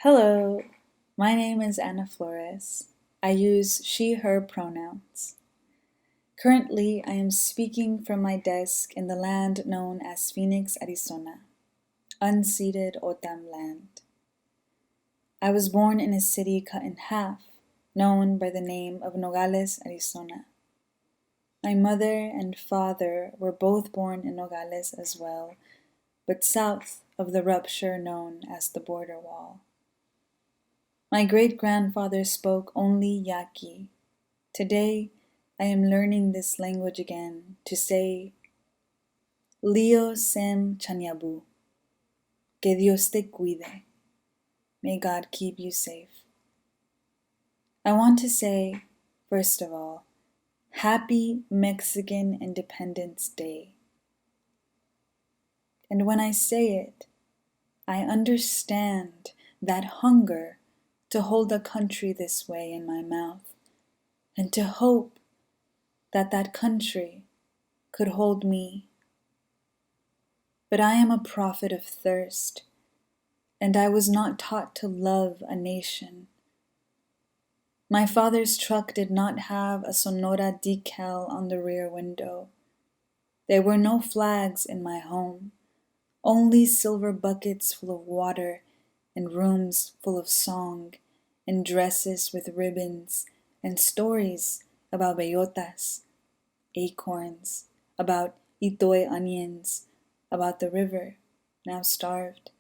Hello, my name is Anna Flores. I use she, her pronouns. Currently, I am speaking from my desk in the land known as Phoenix, Arizona, unceded Otam land. I was born in a city cut in half, known by the name of Nogales, Arizona. My mother and father were both born in Nogales as well, but south of the rupture known as the border wall. My great-grandfather spoke only Yaqui. Today, I am learning this language again to say, Leo Sem Chanyabu. Que Dios te cuide. May God keep you safe. I want to say, first of all, Happy Mexican Independence Day. And when I say it, I understand that hunger to hold a country this way in my mouth, and to hope that that country could hold me. But I am a prophet of thirst, and I was not taught to love a nation. My father's truck did not have a Sonora decal on the rear window. There were no flags in my home, only silver buckets full of water and rooms full of song and dresses with ribbons and stories about bellotas, acorns, about itoy onions, about the river, now starved.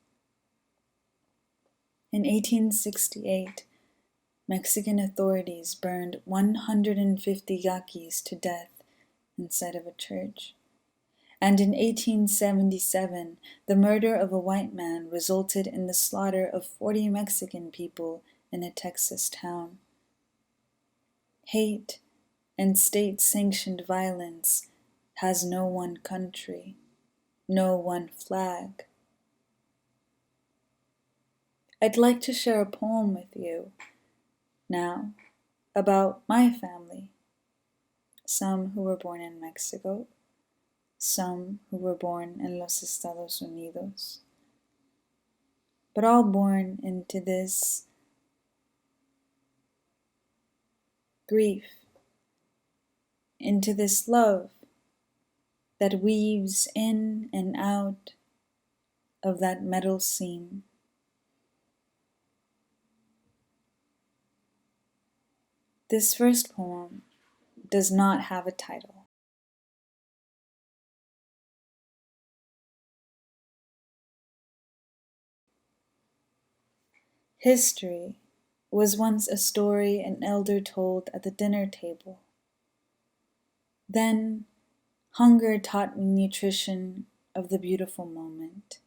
In 1868, Mexican authorities burned 150 Yaquis to death inside of a church. And in 1877, the murder of a white man resulted in the slaughter of 40 Mexican people in a Texas town. Hate and state-sanctioned violence has no one country, no one flag. I'd like to share a poem with you now about my family, some who were born in Mexico, some who were born in Los Estados Unidos, but all born into this grief, into this love that weaves in and out of that metal seam. This first poem does not have a title. History was once a story an elder told at the dinner table. Then hunger taught me nutrition of the beautiful moment,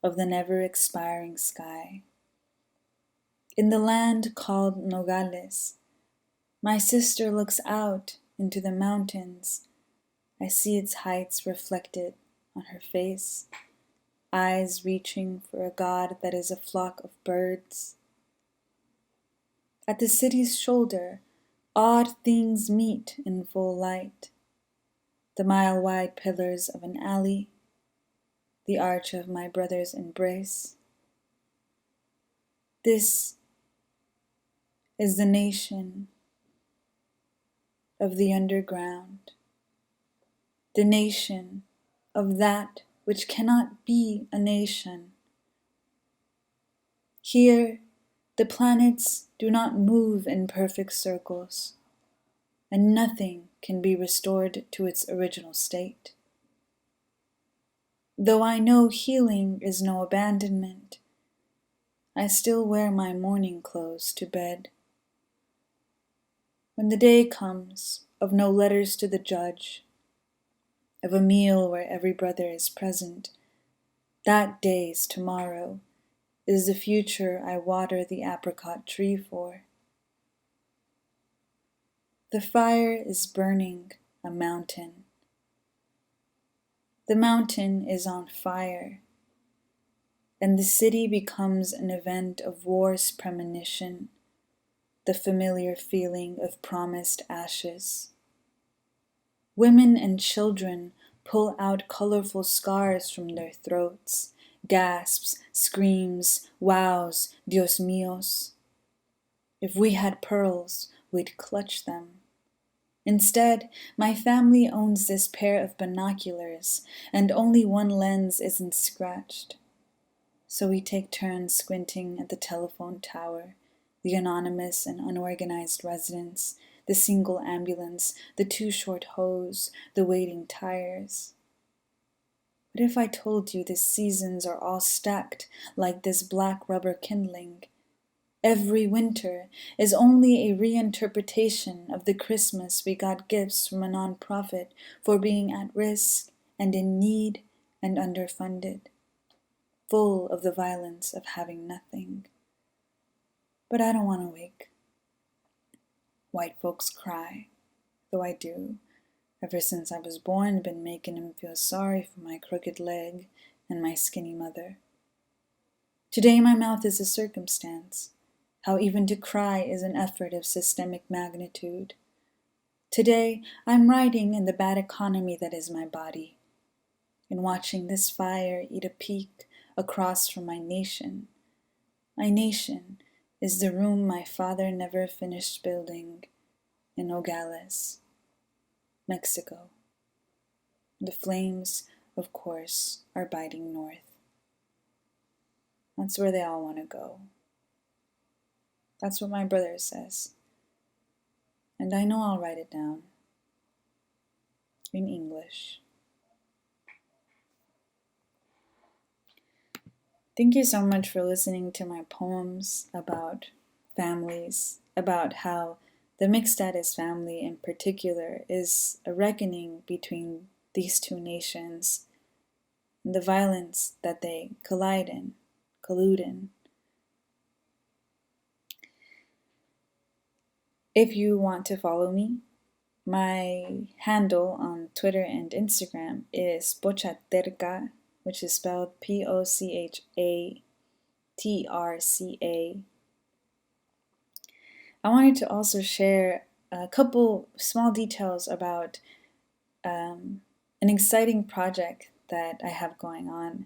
of the never-expiring sky. In the land called Nogales, my sister looks out into the mountains. I see its heights reflected on her face, eyes reaching for a god that is a flock of birds. At the city's shoulder, odd things meet in full light. The mile-wide pillars of an alley, the arch of my brother's embrace. This is the nation of the underground, the nation of that which cannot be a nation. Here, the planets do not move in perfect circles, and nothing can be restored to its original state. Though I know healing is no abandonment, I still wear my mourning clothes to bed. When the day comes of no letters to the judge, of a meal where every brother is present, that day's tomorrow is the future I water the apricot tree for. The fire is burning a mountain. The mountain is on fire, and the city becomes an event of war's premonition, the familiar feeling of promised ashes. Women and children pull out colorful scars from their throats, gasps, screams, wows, Dios míos. If we had pearls, we'd clutch them. Instead, my family owns this pair of binoculars, and only one lens isn't scratched. So we take turns squinting at the telephone tower, the anonymous and unorganized residents, the single ambulance, the too short hose, the waiting tires. What if I told you the seasons are all stacked like this black rubber kindling? Every winter is only a reinterpretation of the Christmas we got gifts from a nonprofit for being at risk and in need and underfunded, full of the violence of having nothing. But I don't want to wake white folks cry, though I do. Ever since I was born, been making him feel sorry for my crooked leg and my skinny mother. Today my mouth is a circumstance, how even to cry is an effort of systemic magnitude. Today I'm writing in the bad economy that is my body, and watching this fire eat a peek across from my nation. My nation is the room my father never finished building in Nogales, Mexico. The flames, of course, are biting north. That's where they all want to go. That's what my brother says. And I know I'll write it down in English. Thank you so much for listening to my poems about families, about how the mixed status family in particular is a reckoning between these two nations and the violence that they collude in. If you want to follow me, my handle on Twitter and Instagram is Pochaterca, which is spelled Pochatrca. I wanted to also share a couple small details about an exciting project that I have going on,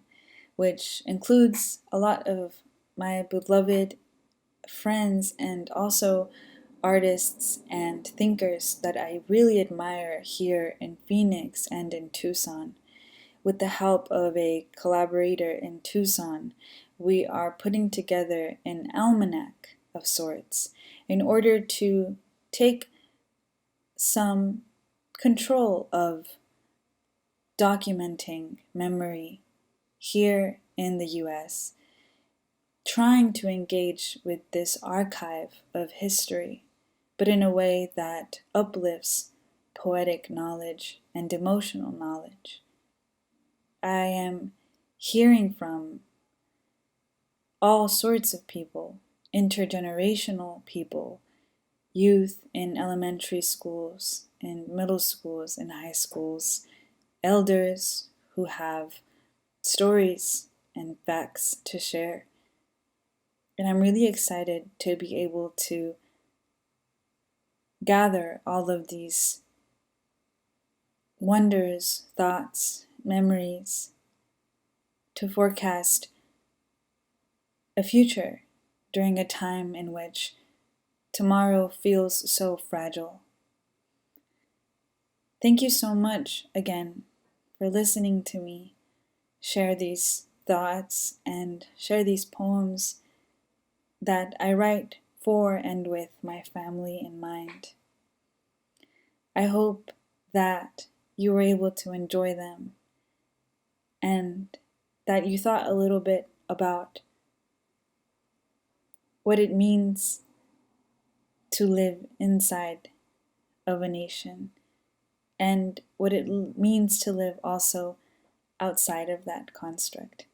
which includes a lot of my beloved friends and also artists and thinkers that I really admire here in Phoenix and in Tucson. With the help of a collaborator in Tucson, we are putting together an almanac of sorts in order to take some control of documenting memory here in the US, trying to engage with this archive of history, but in a way that uplifts poetic knowledge and emotional knowledge. I am hearing from all sorts of people, intergenerational people, youth in elementary schools, in middle schools, in high schools, elders who have stories and facts to share. And I'm really excited to be able to gather all of these wonders, thoughts, memories, to forecast a future during a time in which tomorrow feels so fragile. Thank you so much again for listening to me share these thoughts and share these poems that I write for and with my family in mind. I hope that you were able to enjoy them and that you thought a little bit about what it means to live inside of a nation and what it means to live also outside of that construct.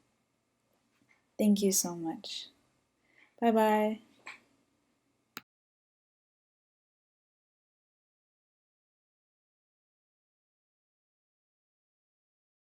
Thank you so much. Bye-bye.